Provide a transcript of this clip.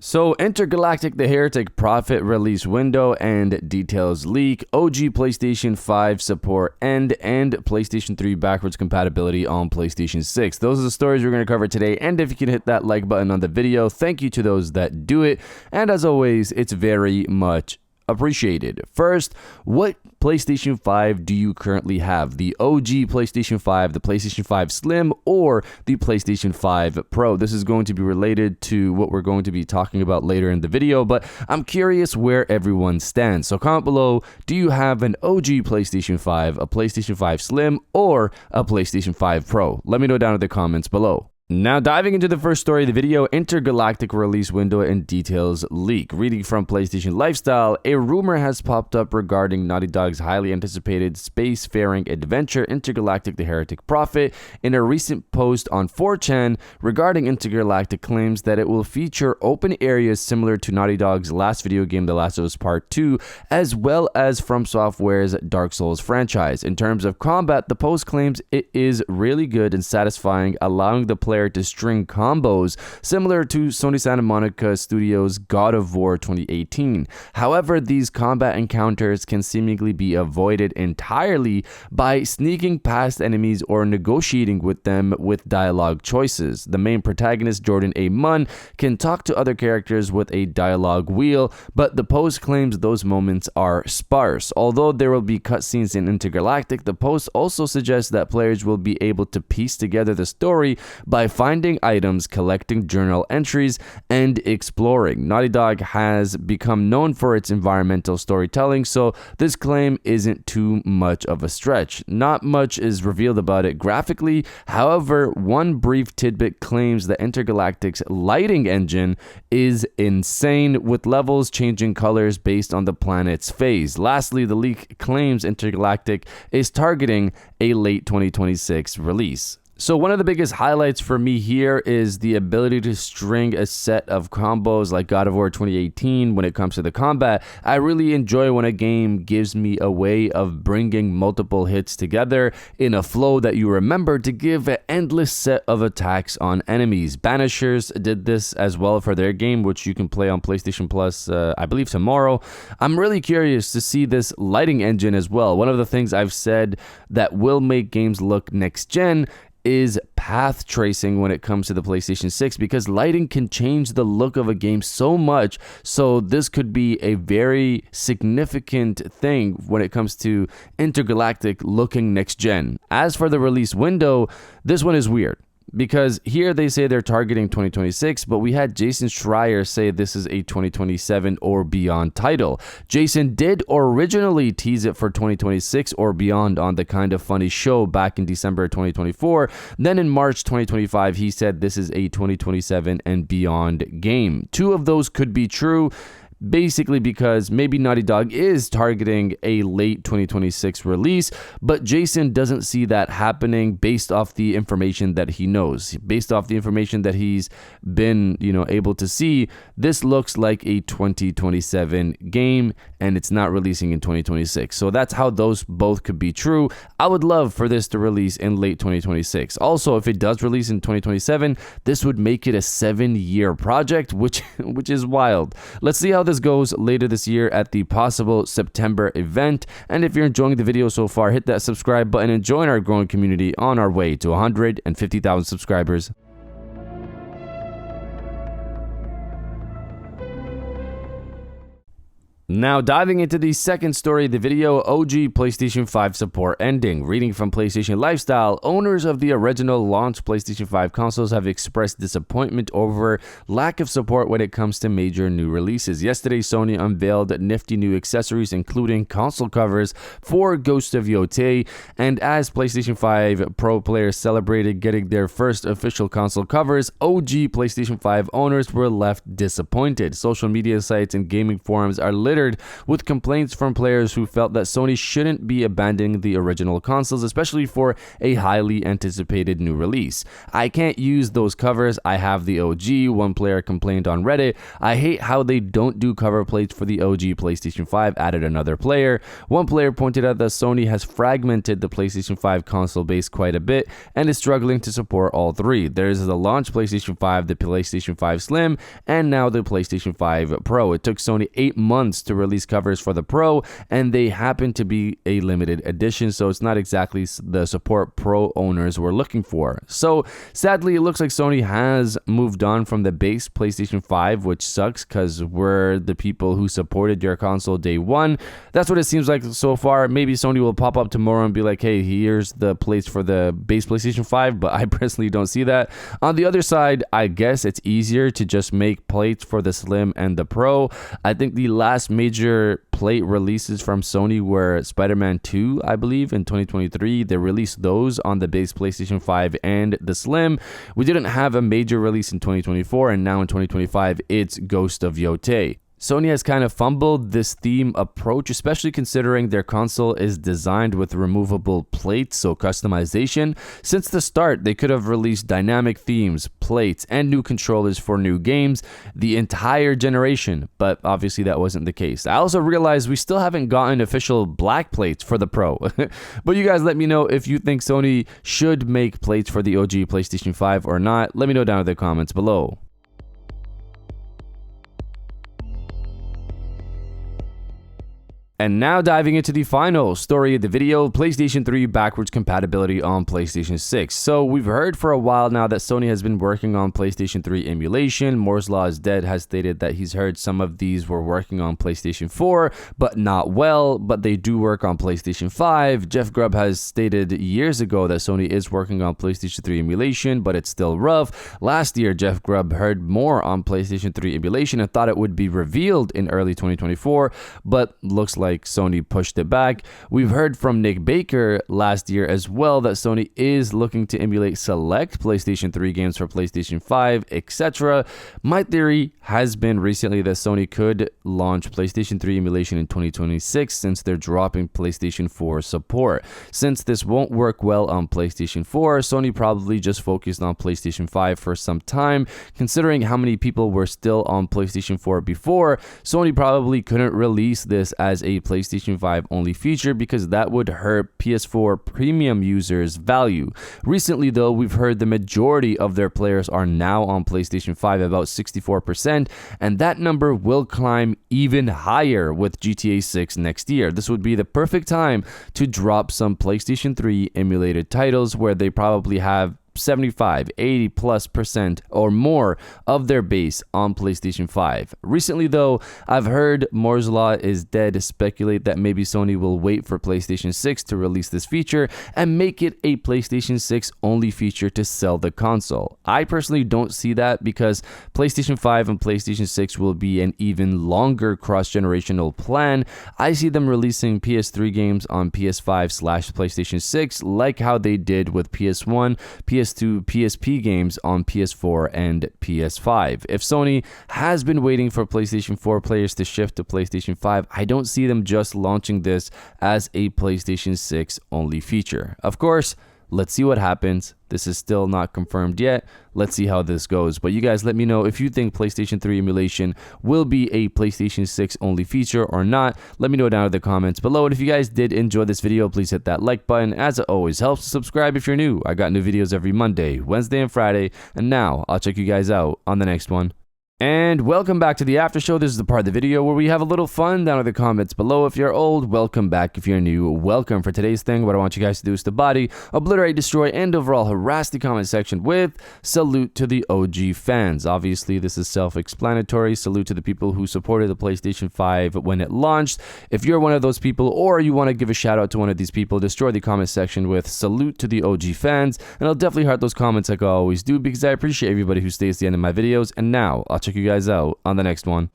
So, Intergalactic, the Heretic profit release window and details leak, OG PlayStation 5 support end, and PlayStation 3 backwards compatibility on PlayStation 6. Those are the stories we're going to cover today, and if you can hit that like button on the video, thank you to those that do it, and as always, it's very much appreciated. First, what PlayStation 5 do you currently have? The OG PlayStation 5, the PlayStation 5 Slim, or the PlayStation 5 Pro? This is going to be related to what we're going to be talking about later in the video, but I'm curious where everyone stands. So comment below, do you have an OG PlayStation 5, a PlayStation 5 Slim, or a PlayStation 5 Pro? Let me know down in the comments below. Now, diving into the first story of the video, Intergalactic release window and details leak. Reading from PlayStation Lifestyle, a rumor has popped up regarding Naughty Dog's highly anticipated spacefaring adventure, Intergalactic: The Heretic Prophet. In a recent post on 4chan regarding Intergalactic, claims that it will feature open areas similar to Naughty Dog's last video game, The Last of Us Part 2, as well as From Software's Dark Souls franchise. In terms of combat, the post claims it is really good and satisfying, allowing the player to string combos similar to Sony Santa Monica Studios' God of War 2018. However, these combat encounters can seemingly be avoided entirely by sneaking past enemies or negotiating with them with dialogue choices. The main protagonist, Jordan A. Munn, can talk to other characters with a dialogue wheel, but the post claims those moments are sparse. Although there will be cutscenes in Intergalactic, the post also suggests that players will be able to piece together the story by finding items, collecting journal entries, and exploring. Naughty Dog has become known for its environmental storytelling, so this claim isn't too much of a stretch. Not much is revealed about it graphically. However, one brief tidbit claims that Intergalactic's lighting engine is insane, with levels changing colors based on the planet's phase. Lastly, the leak claims Intergalactic is targeting a late 2026 release. So one of the biggest highlights for me here is the ability to string a set of combos like God of War 2018 when it comes to the combat. I really enjoy when a game gives me a way of bringing multiple hits together in a flow that you remember to give an endless set of attacks on enemies. Banishers did this as well for their game, which you can play on PlayStation Plus, I believe tomorrow. I'm really curious to see this lighting engine as well. One of the things I've said that will make games look next gen is path tracing when it comes to the PlayStation 6, because lighting can change the look of a game so much. So this could be a very significant thing when it comes to Intergalactic looking next gen. As for the release window, this one is weird, because here they say they're targeting 2026, but we had Jason Schreier say this is a 2027 or beyond title. Jason did originally tease it for 2026 or beyond on the Kind of Funny show back in December 2024. Then in March 2025, he said this is a 2027 and beyond game. Two of those could be true, basically because maybe Naughty Dog is targeting a late 2026 release, but Jason doesn't see that happening based off the information that he knows. Based off the information that he's been, able to see, this looks like a 2027 game and it's not releasing in 2026. So that's how those both could be true. I would love for this to release in late 2026. Also, if it does release in 2027, this would make it a 7-year project, which is wild. Let's see how this goes later this year at the possible September event. And if you're enjoying the video so far, hit that subscribe button and join our growing community on our way to 150,000 subscribers. Now, diving into the second story of the video, OG PlayStation 5 support ending. Reading from PlayStation Lifestyle, owners of the original launch PlayStation 5 consoles have expressed disappointment over lack of support when it comes to major new releases. Yesterday, Sony unveiled nifty new accessories, including console covers for Ghost of Yotei, and as PlayStation 5 Pro players celebrated getting their first official console covers, OG PlayStation 5 owners were left disappointed. Social media sites and gaming forums are littered littered with complaints from players who felt that Sony shouldn't be abandoning the original consoles, especially for a highly anticipated new release. I can't use those covers, I have the OG, one player complained on Reddit. I hate how they don't do cover plates for the OG PlayStation 5, added another player. One player pointed out that Sony has fragmented the PlayStation 5 console base quite a bit and is struggling to support all three. There's the launch PlayStation 5, the PlayStation 5 Slim, and now the PlayStation 5 Pro. It took Sony 8 months to release covers for the Pro, and they happen to be a limited edition, so it's not exactly the support Pro owners were looking for. So sadly, it looks like Sony has moved on from the base PlayStation 5, which sucks because we're the people who supported your console day one. That's what it seems like so far. Maybe Sony will pop up tomorrow and be like, hey, here's the plates for the base PlayStation 5, but I personally don't see that. On the other side, I guess it's easier to just make plates for the Slim and the Pro. I think the last major plate releases from Sony were Spider-Man 2, I believe, in 2023. They released those on the base PlayStation 5 and the Slim. We didn't have a major release in 2024, and now in 2025, it's Ghost of Yotei. Sony has kind of fumbled this theme approach, especially considering their console is designed with removable plates, so customization. Since the start, they could have released dynamic themes, plates, and new controllers for new games the entire generation, but obviously that wasn't the case. I also realized we still haven't gotten official black plates for the Pro. But you guys let me know if you think Sony should make plates for the OG PlayStation 5 or not. Let me know down in the comments below. And now diving into the final story of the video, PlayStation 3 backwards compatibility on PlayStation 6. So we've heard for a while now that Sony has been working on PlayStation 3 emulation. Moore's Law is Dead has stated that he's heard some of these were working on PlayStation 4, but not well, but they do work on PlayStation 5. Jeff Grubb has stated years ago that Sony is working on PlayStation 3 emulation, but it's still rough. Last year, Jeff Grubb heard more on PlayStation 3 emulation and thought it would be revealed in early 2024, but looks like Sony pushed it back. We've heard from Nick Baker last year as well that Sony is looking to emulate select PlayStation 3 games for PlayStation 5, etc. My theory has been recently that Sony could launch PlayStation 3 emulation in 2026 since they're dropping PlayStation 4 support. Since this won't work well on PlayStation 4, Sony probably just focused on PlayStation 5 for some time. Considering how many people were still on PlayStation 4 before, Sony probably couldn't release this as a PlayStation 5 only feature because that would hurt PS4 premium users' value. Recently though, we've heard the majority of their players are now on PlayStation 5, about 64%, and that number will climb even higher with GTA 6 next year. This would be the perfect time to drop some PlayStation 3 emulated titles where they probably have 75, 80+% or more of their base on PlayStation 5. Recently though, I've heard Moore's Law is Dead speculate that maybe Sony will wait for PlayStation 6 to release this feature and make it a PlayStation 6 only feature to sell the console. I personally don't see that because PlayStation 5 and PlayStation 6 will be an even longer cross-generational plan. I see them releasing PS3 games on PS5/PlayStation 6 like how they did with PS1, PS2, PSP games on PS4 and PS5. If Sony has been waiting for PlayStation 4 players to shift to PlayStation 5, I don't see them just launching this as a PlayStation 6 only feature. Of course, let's see what happens. This is still not confirmed yet. Let's see how this goes. But you guys let me know if you think PlayStation 3 emulation will be a PlayStation 6 only feature or not. Let me know down in the comments below. And if you guys did enjoy this video, please hit that like button. As it always helps, subscribe if you're new. I got new videos every Monday, Wednesday, and Friday. And now I'll check you guys out on the next one. And welcome back to the after show. This is the part of the video where we have a little fun down in the comments below. If you're old, welcome back. If you're new, welcome. For today's thing, what I want you guys to do is to body, obliterate, destroy, and overall harass the comment section with salute to the OG fans. Obviously, this is self-explanatory. Salute to the people who supported the PlayStation 5 when it launched. If you're one of those people or you want to give a shout out to one of these people, destroy the comment section with salute to the OG fans. And I'll definitely heart those comments like I always do because I appreciate everybody who stays to the end of my videos. And now, I'll check you guys out on the next one.